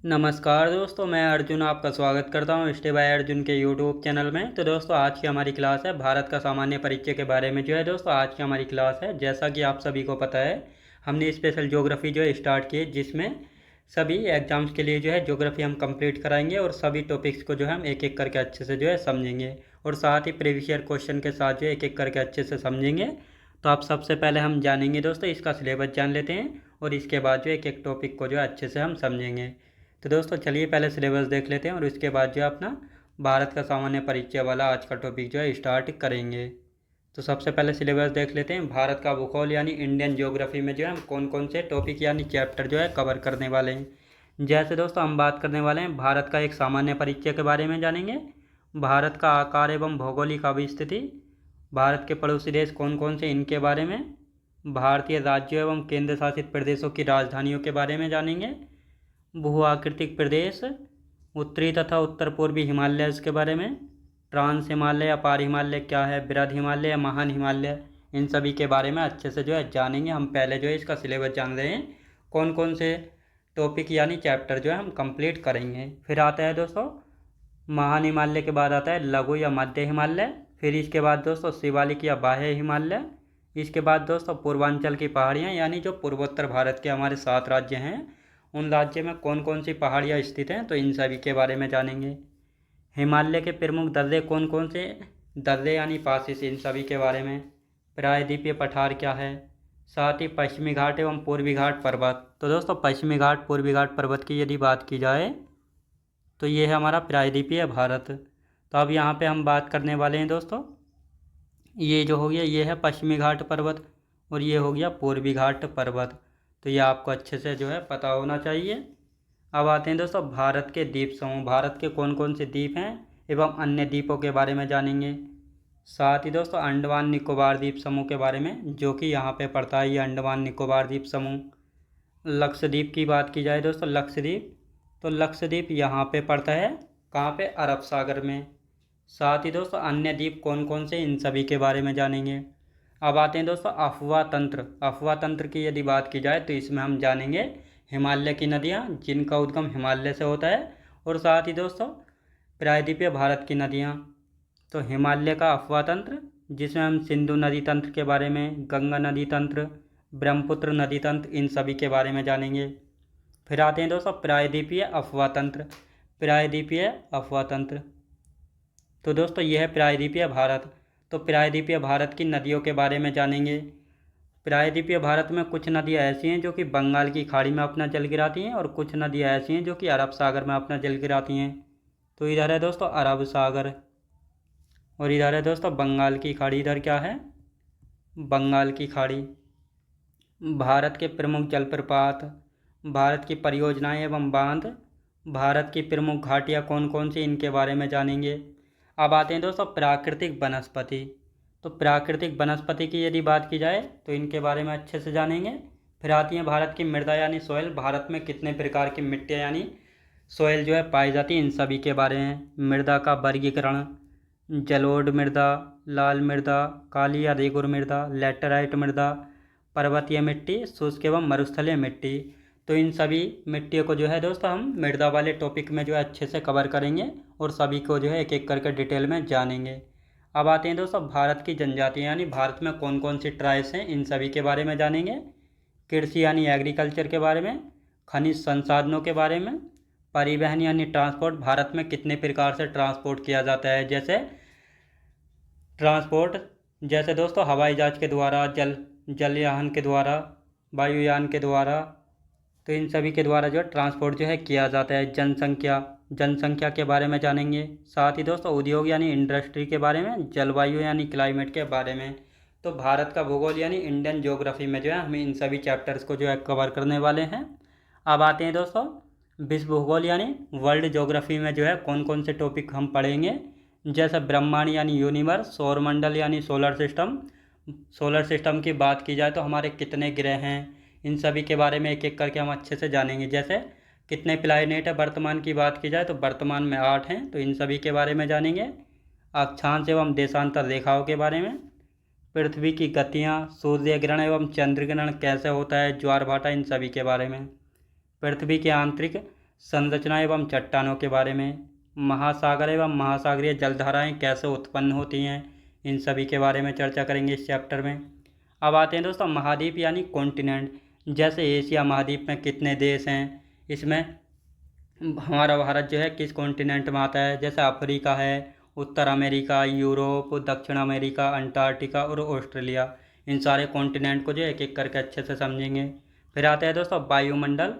नमस्कार दोस्तों, मैं अर्जुन आपका स्वागत करता हूँ स्टे बाय अर्जुन के यूट्यूब चैनल में। तो दोस्तों, आज की हमारी क्लास है भारत का सामान्य परिचय के बारे में। जो है दोस्तों, आज की हमारी क्लास है, जैसा कि आप सभी को पता है, हमने स्पेशल ज्योग्राफी जो है स्टार्ट की है, जिसमें सभी एग्जाम्स के लिए जो है ज्योग्राफी हम कंप्लीट कराएंगे और सभी टॉपिक्स को जो है हम एक एक करके अच्छे से जो है समझेंगे और साथ ही प्रीवियस ईयर क्वेश्चन के साथ जो है एक एक करके अच्छे से समझेंगे। तो आप सबसे पहले हम जानेंगे दोस्तों, इसका सिलेबस जान लेते हैं और इसके बाद जो एक एक टॉपिक को जो है अच्छे से हम समझेंगे। तो दोस्तों चलिए पहले सिलेबस देख लेते हैं और उसके बाद जो है अपना भारत का सामान्य परिचय वाला आज का टॉपिक जो है स्टार्ट करेंगे। तो सबसे पहले सिलेबस देख लेते हैं। भारत का भूगोल यानी इंडियन ज्योग्राफी में जो है हम कौन कौन से टॉपिक यानी चैप्टर जो है कवर करने वाले हैं। जैसे दोस्तों, हम बात करने वाले हैं भारत का एक सामान्य परिचय के बारे में जानेंगे, भारत का आकार एवं भौगोलिक अवस्थिति, भारत के पड़ोसी देश कौन कौन से इनके बारे में, भारतीय राज्यों एवं केंद्र शासित प्रदेशों की राजधानियों के बारे में जानेंगे, भू आकृतिक प्रदेश, उत्तरी तथा उत्तर पूर्वी हिमालय के बारे में, ट्रांस हिमालय, अपार हिमालय क्या है, बृहद हिमालय या महान हिमालय, इन सभी के बारे में अच्छे से जो है जानेंगे। हम पहले जो है इसका सिलेबस जान रहे हैं, कौन कौन से टॉपिक यानी चैप्टर जो है हम कंप्लीट करेंगे। फिर आता है दोस्तों महान हिमालय के बाद आता है लघु या मध्य हिमालय, फिर इसके बाद दोस्तों शिवालिक या बाह्य हिमालय, इसके बाद दोस्तों पूर्वांचल की पहाड़ियाँ यानी जो पूर्वोत्तर भारत के हमारे 7 राज्य हैं, उन राज्य में कौन कौन सी पहाड़ियाँ स्थित हैं, तो इन सभी के बारे में जानेंगे। हिमालय के प्रमुख दर्रे कौन कौन से दर्रे यानी पासिस, इन सभी के बारे में। प्रायद्वीपीय पठार क्या है, साथ ही पश्चिमी घाट एवं पूर्वी घाट पर्वत। तो दोस्तों पश्चिमी घाट पूर्वी घाट पर्वत की यदि बात की जाए तो ये है हमारा प्रायद्वीपीय भारत। तो अब यहाँ पे हम बात करने वाले हैं दोस्तों, ये जो हो गया ये है पश्चिमी घाट पर्वत और ये हो गया पूर्वी घाट पर्वत। तो ये आपको अच्छे से जो है पता होना चाहिए। अब आते हैं दोस्तों भारत के द्वीप समूह, भारत के कौन कौन से द्वीप हैं एवं अन्य द्वीपों के बारे में जानेंगे। साथ ही दोस्तों अंडमान निकोबार द्वीप समूह के बारे में, जो कि यहाँ पे पड़ता है, ये अंडमान निकोबार द्वीप समूह। लक्षद्वीप की बात की जाए दोस्तों, लक्षद्वीप, तो लक्षद्वीप यहाँ पे पड़ता है, कहाँ पे, अरब सागर में। साथ ही दोस्तों अन्य द्वीप कौन कौन से, इन सभी के बारे में जानेंगे। अब आते हैं दोस्तों अफवाह तंत्र, अफवाह तंत्र की यदि बात की जाए तो इसमें हम जानेंगे हिमालय की नदियाँ जिनका उद्गम हिमालय से होता है, और साथ ही दोस्तों प्रायद्वीपीय भारत की नदियाँ। तो हिमालय का अफवाह तंत्र, जिसमें हम सिंधु नदी तंत्र के बारे में, गंगा नदी तंत्र, ब्रह्मपुत्र नदी तंत्र, इन सभी के बारे में जानेंगे। फिर आते हैं दोस्तों प्रायद्वीपीय अफवाह तंत्र, प्रायद्वीपीय अफवाह तंत्र, तो दोस्तों यह है प्रायद्वीपीय भारत। तो प्रायद्वीपीय भारत की नदियों के बारे में जानेंगे। प्रायद्वीपीय भारत में कुछ नदियाँ ऐसी हैं जो कि बंगाल की खाड़ी में अपना जल गिराती हैं और कुछ नदियाँ ऐसी हैं जो कि अरब सागर में अपना जल गिराती हैं। तो इधर है दोस्तों अरब सागर और इधर है दोस्तों बंगाल की खाड़ी। इधर क्या है, बंगाल की खाड़ी। भारत के प्रमुख जलप्रपात, भारत की परियोजनाएं एवं बांध, भारत की प्रमुख घाटियाँ कौन कौन सी, इनके बारे में जानेंगे। अब आते हैं दोस्तों प्राकृतिक वनस्पति। तो प्राकृतिक वनस्पति की यदि बात की जाए तो इनके बारे में अच्छे से जानेंगे। फिर आती है भारत की मृदा यानी सॉइल, भारत में कितने प्रकार की मिट्टियाँ यानी सॉइल जो है पाई जाती है, इन सभी के बारे में। मृदा का वर्गीकरण, जलोढ़ मृदा, लाल मृदा, काली या रेगुर मृदा, लैटेराइट मृदा, पर्वतीय मिट्टी, शुष्क एवं मरुस्थलीय मिट्टी। तो इन सभी मिट्टियों को जो है दोस्तों हम मृदा वाले टॉपिक में जो है अच्छे से कवर करेंगे और सभी को जो है एक एक करके डिटेल में जानेंगे। अब आते हैं दोस्तों भारत की जनजातियाँ यानी भारत में कौन कौन सी ट्राइब्स हैं, इन सभी के बारे में जानेंगे। कृषि यानी एग्रीकल्चर के बारे में, खनिज संसाधनों के बारे में, परिवहन यानी ट्रांसपोर्ट, भारत में कितने प्रकार से ट्रांसपोर्ट किया जाता है, जैसे ट्रांसपोर्ट, जैसे दोस्तों हवाई जहाज के द्वारा, जलयान के द्वारा, वायुयान के द्वारा, तो इन सभी के द्वारा जो है ट्रांसपोर्ट जो है किया जाता है। जनसंख्या, जनसंख्या के बारे में जानेंगे। साथ ही दोस्तों उद्योग यानी इंडस्ट्री के बारे में, जलवायु यानी क्लाइमेट के बारे में। तो भारत का भूगोल यानी इंडियन ज्योग्राफी में जो है हम इन सभी चैप्टर्स को जो है कवर करने वाले हैं। अब आते हैं दोस्तों विश्व भूगोल यानी वर्ल्ड ज्योग्राफी में जो है कौन कौन से टॉपिक हम पढ़ेंगे, जैसे ब्रह्मांड यानी यूनिवर्स, सौरमंडल यानी सोलर सिस्टम, सोलर सिस्टम की बात की जाए तो हमारे कितने ग्रह हैं, इन सभी के बारे में एक एक करके हम अच्छे से जानेंगे। जैसे कितने प्लैनेट है वर्तमान की बात की जाए तो वर्तमान में 8 हैं, तो इन सभी के बारे में जानेंगे। अक्षांश एवं देशांतर रेखाओं के बारे में, पृथ्वी की गतियाँ, सूर्य ग्रहण एवं चंद्र ग्रहण कैसे होता है, ज्वार भाटा, इन सभी के बारे में। पृथ्वी के आंतरिक संरचना एवं चट्टानों के बारे में, महासागर एवं महासागरीय जलधाराएं कैसे उत्पन्न होती हैं, इन सभी के बारे में चर्चा करेंगे इस चैप्टर में। अब आते हैं दोस्तों महाद्वीप यानी कॉन्टिनेंट। जैसे एशिया महाद्वीप में कितने देश हैं, इसमें हमारा भारत जो है किस कॉन्टिनेंट में आता है। जैसे अफ्रीका है, उत्तर अमेरिका, यूरोप, दक्षिण अमेरिका, अंटार्कटिका और ऑस्ट्रेलिया। इन सारे कॉन्टिनेंट को जो एक एक करके अच्छे से समझेंगे। फिर आते हैं दोस्तों वायुमंडल,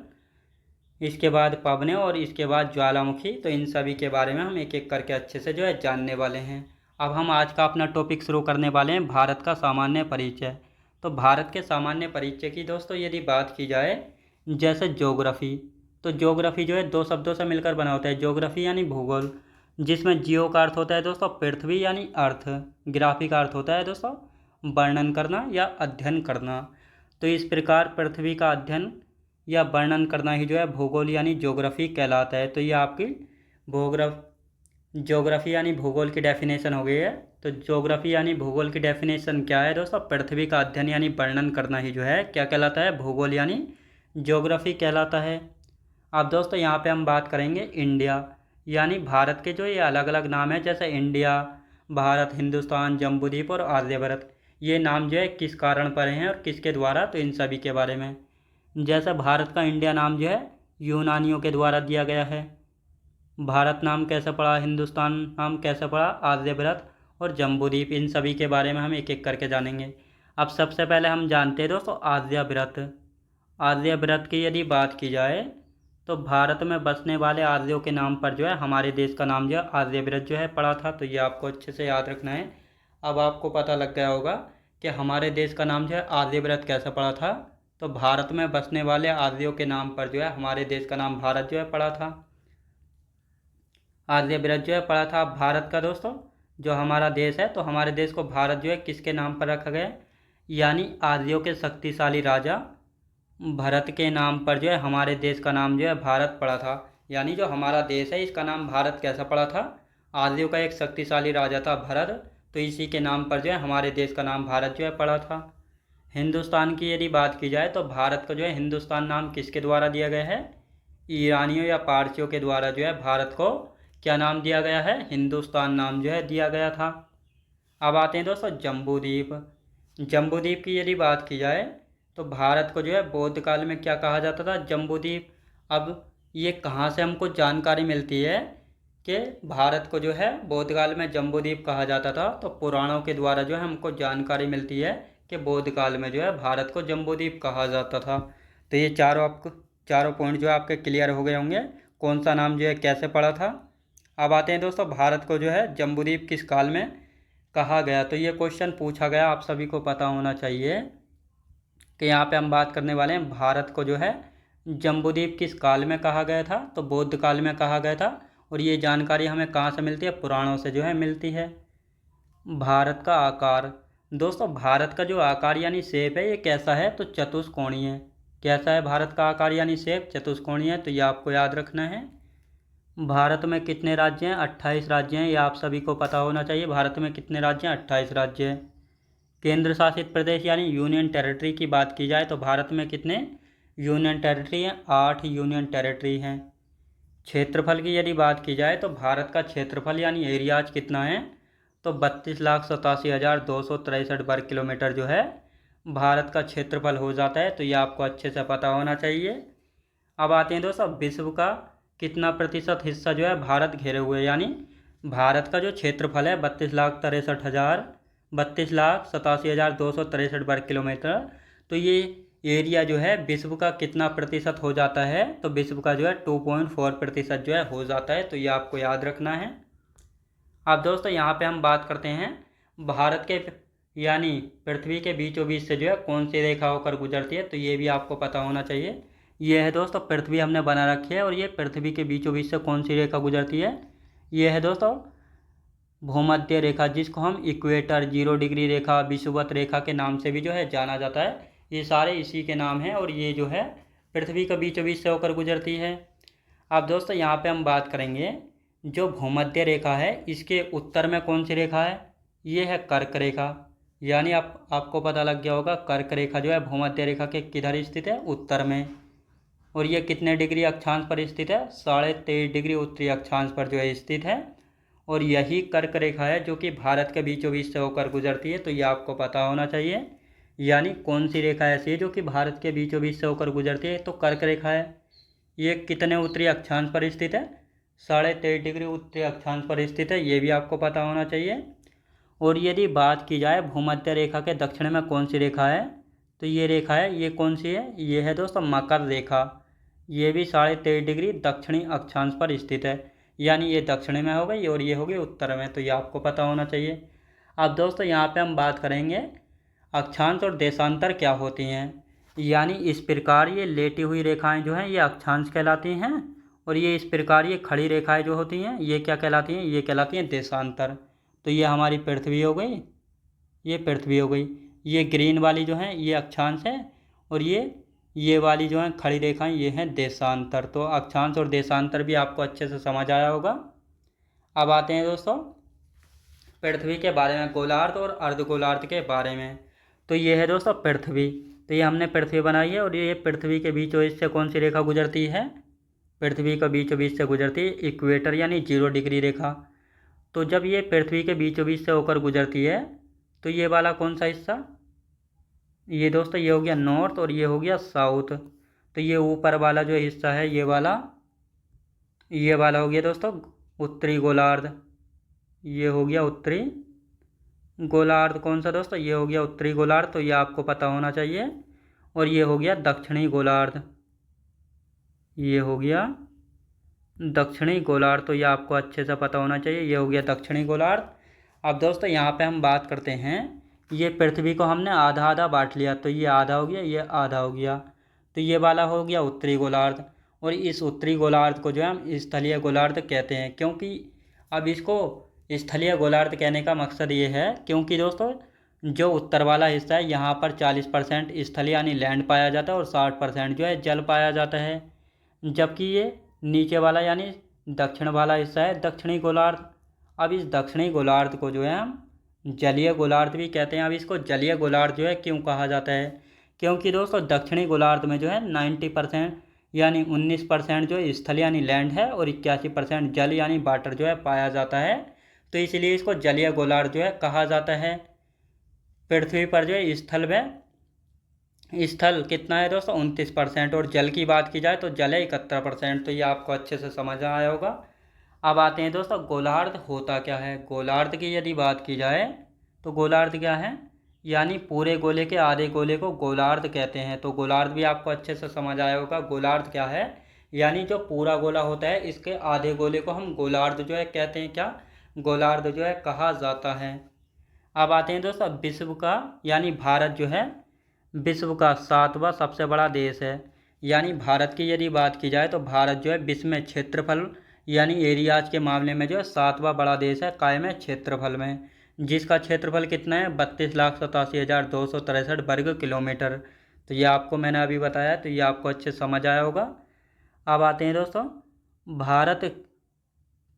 इसके बाद पवनें और इसके बाद ज्वालामुखी। तो इन सभी के बारे में हम एक एक करके अच्छे से जो है जानने वाले हैं। अब हम आज का अपना टॉपिक शुरू करने वाले हैं भारत का सामान्य परिचय। तो भारत के सामान्य परिचय की दोस्तों यदि बात की जाए, जैसे ज्योग्राफी, तो ज्योग्राफी जो है दो शब्दों से मिलकर बना होता है। ज्योग्राफी यानी भूगोल, जिसमें जियो का अर्थ होता है दोस्तों पृथ्वी यानी अर्थ, ग्राफी का अर्थ होता है दोस्तों वर्णन करना या अध्ययन करना। तो इस प्रकार पृथ्वी का अध्ययन या वर्णन करना ही जो है भूगोल यानी ज्योग्राफी कहलाता है। तो ये आपकी ज्योग्राफी यानी भूगोल की डेफिनेशन हो गई है। तो ज्योग्राफी यानी भूगोल की डेफिनेशन क्या है दोस्तों, पृथ्वी का अध्ययन यानी वर्णन करना ही जो है क्या कहलाता है, भूगोल यानी ज्योग्राफी कहलाता है। अब दोस्तों यहाँ पे हम बात करेंगे इंडिया यानी भारत के जो ये अलग अलग नाम है, जैसे इंडिया, भारत, हिंदुस्तान, जम्बूद्वीप और आर्यभट्ट। ये नाम जो है किस कारण पड़े हैं और किसके द्वारा, तो इन सभी के बारे में। जैसे भारत का इंडिया नाम जो है यूनानियों के द्वारा दिया गया है। भारत नाम कैसे पड़ा, हिंदुस्तान नाम कैसे पड़ा, आर्यभट्ट और जम्बूद्वीप। इन सभी के बारे में हम एक एक करके जानेंगे। अब सबसे पहले हम जानते हैं दोस्तों आर्यभट्ट। आर्यभट्ट की यदि बात की जाए तो भारत में बसने वाले आर्यों के नाम पर जो है हमारे देश का नाम जो है आर्यभट्ट जो है पड़ा था। तो ये आपको अच्छे से याद रखना है। अब आपको पता लग गया होगा कि हमारे देश का नाम जो है आर्यभट्ट कैसे पड़ा था। तो भारत में बसने वाले आर्यों के नाम पर जो है हमारे देश का नाम भारत जो है पड़ा था, आर्यभट्ट जो है पड़ा था। भारत का दोस्तों जो हमारा देश है, तो हमारे देश को भारत जो है किसके नाम पर रखा गया, यानी आर्यों के शक्तिशाली राजा भरत के नाम पर जो है हमारे देश का नाम जो है भारत पड़ा था। यानी जो हमारा देश है इसका नाम भारत कैसा पड़ा था, आर्यों का एक शक्तिशाली राजा था भरत, तो इसी के नाम पर जो है हमारे देश का नाम भारत जो है पड़ा था। हिंदुस्तान की यदि बात की जाए तो भारत को जो है हिंदुस्तान नाम किसके द्वारा दिया गया है, ईरानियों या पारसियों के द्वारा जो है भारत को क्या नाम दिया गया है, हिंदुस्तान नाम जो है दिया गया था। अब आते हैं दोस्तों जम्बूद्वीप। जम्बूद्वीप की यदि बात की जाए तो भारत को जो है बौद्ध काल में क्या कहा जाता था, जम्बूद्वीप। अब ये कहाँ से हमको जानकारी मिलती है कि भारत को जो है बौद्ध काल में जम्बूद्वीप कहा जाता था, तो पुराणों के द्वारा जो है हमको जानकारी मिलती है कि बौद्ध काल में जो है भारत को जम्बूद्वीप कहा जाता था। तो ये चारों पॉइंट जो है आपके क्लियर हो गए होंगे, कौन सा नाम जो है कैसे पड़ा था। अब आते हैं दोस्तों भारत को जो है जम्बूद्वीप किस काल में कहा गया। तो ये क्वेश्चन पूछा गया, आप सभी को पता होना चाहिए कि यहाँ पे हम बात करने वाले हैं भारत को जो है जम्बूद्वीप किस काल में कहा गया था। तो बौद्ध काल में कहा गया था। और ये जानकारी हमें कहाँ से मिलती है, पुराणों से जो है मिलती है। भारत का आकार, दोस्तों भारत का जो आकार यानी शेप है ये कैसा है, तो चतुष्कोणीय है। कैसा है भारत का आकार यानी शेप, चतुष्कोणीय है। तो ये आपको याद रखना है। भारत में कितने राज्य हैं, 28 राज्य हैं। ये आप सभी को पता होना चाहिए। भारत में कितने राज्य हैं, 28 राज्य हैं। केंद्र शासित प्रदेश यानी यूनियन टेरिटरी की बात की जाए तो भारत में कितने यूनियन टेरिटरी हैं, 8 यूनियन टेरिटरी हैं। क्षेत्रफल की यदि बात की जाए तो भारत का क्षेत्रफल यानी एरियाज कितना है, तो 32,87,263 वर्ग किलोमीटर जो है भारत का क्षेत्रफल हो जाता है। तो ये आपको अच्छे से पता होना चाहिए। अब आते हैं दोस्तों विश्व का कितना प्रतिशत हिस्सा जो है भारत घेरे हुए, यानी भारत का जो क्षेत्रफल है 32,87,263 वर्ग किलोमीटर। तो ये एरिया जो है विश्व का कितना प्रतिशत हो जाता है, तो विश्व का जो है 2.4% जो है हो जाता है। तो ये आपको याद रखना है। अब दोस्तों यहाँ पे हम बात करते हैं भारत के यानी पृथ्वी के बीचों बीच से जो है कौन सी रेखा होकर गुजरती है, तो ये भी आपको पता होना चाहिए। ये है दोस्तों पृथ्वी हमने बना रखी है और ये पृथ्वी के बीचों बीच से कौन सी रेखा गुजरती है, ये है दोस्तों भूमध्य रेखा, जिसको हम इक्वेटर, 0 डिग्री रेखा, विषुवत रेखा के नाम से भी जो है जाना जाता है। ये सारे इसी के नाम हैं और ये जो है पृथ्वी के बीचों बीच से होकर गुजरती है। अब दोस्तों यहाँ पे हम बात करेंगे जो भूमध्य रेखा है इसके उत्तर में कौन सी रेखा है, ये है कर्क रेखा। यानी आपको पता लग गया होगा कर्क रेखा जो है भूमध्य रेखा के किधर स्थित है, उत्तर में। और ये कितने डिग्री अक्षांश पर स्थित है? 23.5 डिग्री उत्तरी अक्षांश पर जो है स्थित है। और यही कर्क रेखा है जो कि भारत के बीचों बीच से होकर गुजरती है, तो ये आपको पता होना चाहिए। यानी कौन सी रेखा ऐसी है जो कि भारत के बीचों बीच से होकर गुजरती है? तो कर्क रेखा है। ये कितने उत्तरी अक्षांश पर स्थित है? 23.5 डिग्री उत्तरी अक्षांश पर स्थित है, ये भी आपको पता होना चाहिए। और यदि बात की जाए भूमध्य रेखा के दक्षिण में कौन सी रेखा है, तो ये रेखा है, ये कौन सी है? ये है दोस्तों मकर रेखा। ये भी 23.5 डिग्री दक्षिणी अक्षांश पर स्थित है, यानी ये दक्षिण में हो गई और ये हो गई उत्तर में, तो ये आपको पता होना चाहिए। अब दोस्तों यहाँ पे हम बात करेंगे अक्षांश और देशांतर क्या होती हैं। यानी इस प्रकार ये लेटी हुई रेखाएं जो हैं ये अक्षांश कहलाती हैं, और ये इस प्रकार ये खड़ी रेखाएं जो होती हैं ये क्या कहलाती हैं? ये कहलाती हैं देशांतर। तो ये हमारी पृथ्वी हो गई, ये पृथ्वी हो गई। ये ग्रीन वाली जो है ये अक्षांश है, और ये वाली जो है खड़ी रेखाएं ये हैं देशांतर। तो अक्षांश और देशांतर भी आपको अच्छे से समझ आया होगा। अब आते हैं दोस्तों पृथ्वी के बारे में, गोलार्ध और अर्धगोलार्ध के बारे में। तो ये है दोस्तों पृथ्वी। तो ये हमने पृथ्वी बनाई है, और ये पृथ्वी के बीचों बीच से कौन सी रेखा गुजरती है? पृथ्वी के बीचों बीच से गुजरती है इक्वेटर यानी 0 डिग्री रेखा। तो जब ये पृथ्वी के बीचों बीच से होकर गुजरती है तो ये वाला कौन सा हिस्सा? ये दोस्तों ये हो गया नॉर्थ और ये हो गया साउथ। तो ये ऊपर वाला जो हिस्सा है ये वाला हो गया दोस्तों उत्तरी गोलार्ध। ये हो गया उत्तरी गोलार्ध। कौन सा दोस्तों? ये हो गया उत्तरी गोलार्ध, तो ये आपको पता होना चाहिए। और ये हो गया दक्षिणी गोलार्ध, ये हो गया दक्षिणी गोलार्ध, तो ये आपको अच्छे से पता होना चाहिए। ये हो गया दक्षिणी गोलार्ध। अब दोस्तों यहाँ पे हम बात करते हैं, ये पृथ्वी को हमने आधा आधा बांट लिया, तो ये आधा हो गया, ये आधा हो गया। तो ये वाला हो गया उत्तरी गोलार्ध, और इस उत्तरी गोलार्ध को जो है हम स्थलीय गोलार्ध कहते हैं। क्योंकि अब इसको स्थलीय गोलार्ध कहने का मकसद ये है क्योंकि दोस्तों जो उत्तर वाला हिस्सा है यहाँ पर 40% स्थल यानी लैंड पाया जाता है और 60% जो है जल पाया जाता है, जबकि ये नीचे वाला यानी दक्षिण वाला हिस्सा है दक्षिणी गोलार्ध। अब इस दक्षिणी गोलार्ध को जो है हम जलीय गोलार्ध भी कहते हैं। अब इसको जलीय गोलार्ध जो है क्यों कहा जाता है? क्योंकि दोस्तों दक्षिणी गोलार्ध में जो है 90% यानी 19% जो स्थल यानी लैंड है और 81% जल यानी वाटर जो है पाया जाता है, तो इसलिए इसको जलीय गोलार्ध जो है कहा जाता है। पृथ्वी पर जो है स्थल कितना है दोस्तों? 29%, और जल की बात की जाए तो जल है 71%। तो ये आपको अच्छे से समझ आया होगा। अब आते हैं दोस्तों गोलार्ध होता क्या है। गोलार्ध की यदि बात की जाए तो गोलार्ध क्या है? यानी पूरे गोले के आधे गोले को गोलार्ध कहते हैं। तो गोलार्ध भी आपको अच्छे से समझ आया होगा। गोलार्ध क्या है? यानी जो पूरा गोला होता है इसके आधे गोले को हम गोलार्ध जो है कहते हैं। क्या? गोलार्ध जो है कहा जाता है। अब आते हैं दोस्तों विश्व का यानी भारत जो है विश्व का 7वां सबसे बड़ा देश है। यानी भारत की यदि बात की जाए तो भारत जो है विश्व में क्षेत्रफल यानी एरियाज के मामले में जो है 7वां बड़ा देश है कायम है क्षेत्रफल में, जिसका क्षेत्रफल कितना है? 32,87,263 वर्ग किलोमीटर। तो ये आपको मैंने अभी बताया, तो ये आपको अच्छे समझ आया होगा। अब आते हैं दोस्तों भारत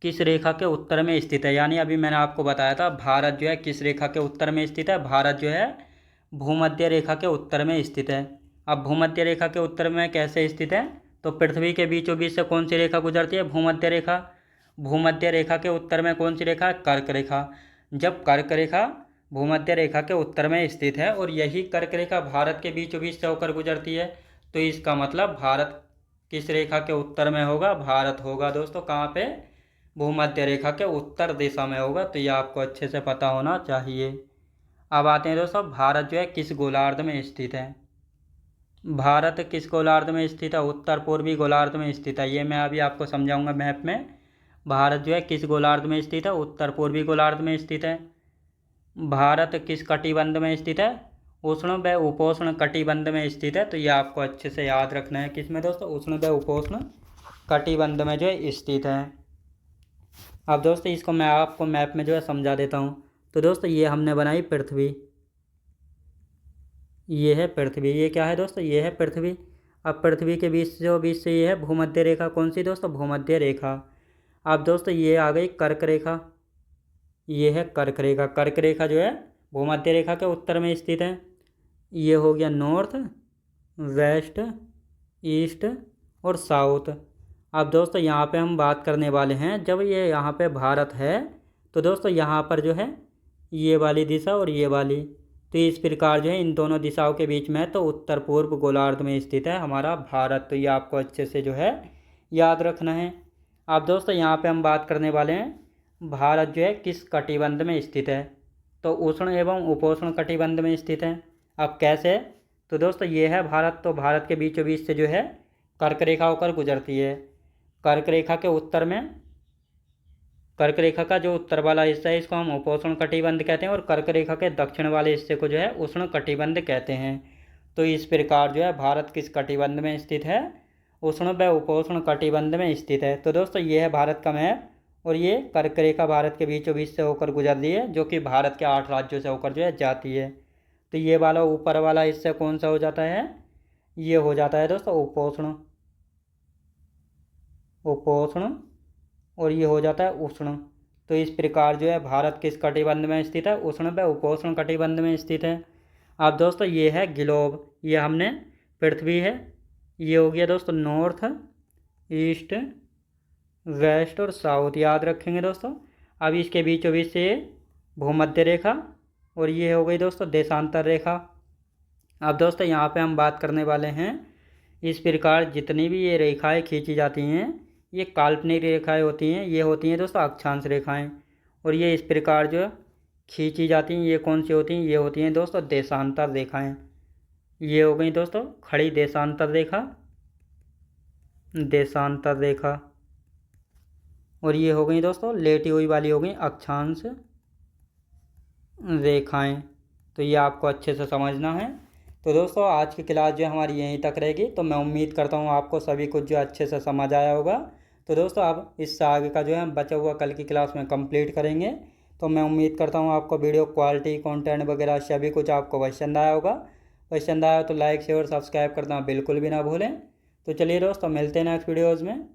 किस रेखा के उत्तर में स्थित है। यानी अभी मैंने आपको बताया था भारत जो है किस रेखा के उत्तर में स्थित है। भारत जो है भूमध्य रेखा के उत्तर में स्थित है। अब भूमध्य रेखा के उत्तर में कैसे स्थित है? तो पृथ्वी के बीचों बीच से कौन सी रेखा गुजरती है? भूमध्य रेखा। भूमध्य रेखा के उत्तर में कौन सी रेखा है? कर्क रेखा। जब कर्क रेखा भूमध्य रेखा के उत्तर में स्थित है और यही कर्क रेखा भारत के बीचों बीच से होकर गुजरती है, तो इसका मतलब भारत किस रेखा के उत्तर में होगा? भारत होगा दोस्तों कहाँ पे? भूमध्य रेखा के उत्तर दिशा में होगा। तो यह आपको अच्छे से पता होना चाहिए। अब आते हैं दोस्तों भारत जो है किस गोलार्ध में स्थित है। भारत किस गोलार्ध में स्थित है? उत्तर पूर्वी गोलार्ध में स्थित है। ये मैं अभी आपको समझाऊंगा मैप में। भारत जो है किस गोलार्ध में स्थित है? उत्तर पूर्वी गोलार्ध में स्थित है। भारत किस कटिबंध में स्थित है? उष्ण व उपोष्ण कटिबंध में स्थित है। तो ये आपको अच्छे से याद रखना है। किस में दोस्तों? उष्ण व उपोष्ण कटिबंध में जो है स्थित है। अब दोस्तों इसको मैं आपको मैप में जो है समझा देता हूँ। तो दोस्तों ये हमने बनाई पृथ्वी, ये है पृथ्वी। ये क्या है दोस्तों? ये है पृथ्वी। अब पृथ्वी के बीच से ये है भूमध्य रेखा। कौन सी दोस्तों? भूमध्य रेखा। अब दोस्तों ये आ गई कर्क रेखा, ये है कर्क रेखा। कर्क रेखा जो है भूमध्य रेखा के उत्तर में स्थित है। ये हो गया नॉर्थ, वेस्ट, ईस्ट, और साउथ। अब दोस्तों यहाँ पे हम बात करने वाले हैं, जब ये यहाँ पे भारत है तो दोस्तों यहाँ पर जो है ये वाली दिशा और ये वाली, तो इस प्रकार जो है इन दोनों दिशाओं के बीच में तो उत्तर पूर्व गोलार्ध में स्थित है हमारा भारत। तो ये आपको अच्छे से जो है याद रखना है। अब दोस्तों यहाँ पे हम बात करने वाले हैं भारत जो है किस कटिबंध में स्थित है, तो उष्ण एवं उपोष्ण कटिबंध में स्थित है। अब कैसे, तो दोस्तों ये है भारत, तो भारत के बीचों बीच से जो है कर्क रेखा होकर गुजरती है। कर्क रेखा के उत्तर में, कर्क रेखा का जो उत्तर वाला हिस्सा है इसको हम उपोष्ण कटिबंध कहते हैं, और कर्क रेखा के दक्षिण वाले हिस्से को जो है उष्ण कटिबंध कहते हैं। तो इस प्रकार जो है भारत किस कटिबंध में स्थित है, उष्ण व उपोष्ण कटिबंध में स्थित है। तो दोस्तों ये है भारत का मैप, और ये कर्क रेखा भारत के बीचों बीच से होकर गुजर रही है, जो कि भारत के 8 राज्यों से होकर जो है जाती है। तो ये वाला ऊपर वाला हिस्सा कौन सा हो जाता है, ये हो जाता है दोस्तों उपोष्ण, उपोष्ण, और ये हो जाता है उष्ण। तो इस प्रकार जो है भारत किस कटिबंध में स्थित है, उष्ण व उपोष्ण कटिबंध में स्थित है। अब दोस्तों ये है ग्लोब, ये हमने पृथ्वी है, ये हो गया दोस्तों नॉर्थ, ईस्ट, वेस्ट और साउथ, याद रखेंगे दोस्तों। अब इसके बीचों बीच से भूमध्य रेखा, और ये हो गई दोस्तों देशांतर रेखा। अब दोस्तों यहाँ पे हम बात करने वाले हैं, इस प्रकार जितनी भी ये रेखाएं खींची जाती हैं ये काल्पनिक रेखाएं होती हैं, ये होती हैं दोस्तों अक्षांश रेखाएं, और ये इस प्रकार जो खींची जाती हैं ये कौन सी होती हैं, ये होती हैं दोस्तों देशांतर रेखाएं। ये हो गई दोस्तों खड़ी देशांतर रेखा, देशांतर रेखा, और ये हो गई दोस्तों लेटी हुई वाली हो गई अक्षांश रेखाएं। तो ये आपको अच्छे से समझना है। तो दोस्तों आज की क्लास जो हमारी यहीं तक रहेगी, तो मैं उम्मीद करता हूँ आपको सभी कुछ जो अच्छे से समझ आया होगा। तो दोस्तों अब इससे आगे का जो है बचा हुआ कल की क्लास में कंप्लीट करेंगे। तो मैं उम्मीद करता हूँ आपको वीडियो क्वालिटी, कंटेंट वगैरह सभी कुछ आपको पसंद आया होगा। पसंद आया तो लाइक शेयर सब्सक्राइब करना बिल्कुल भी ना भूलें। तो चलिए दोस्तों मिलते हैं नेक्स्ट वीडियोज़ में।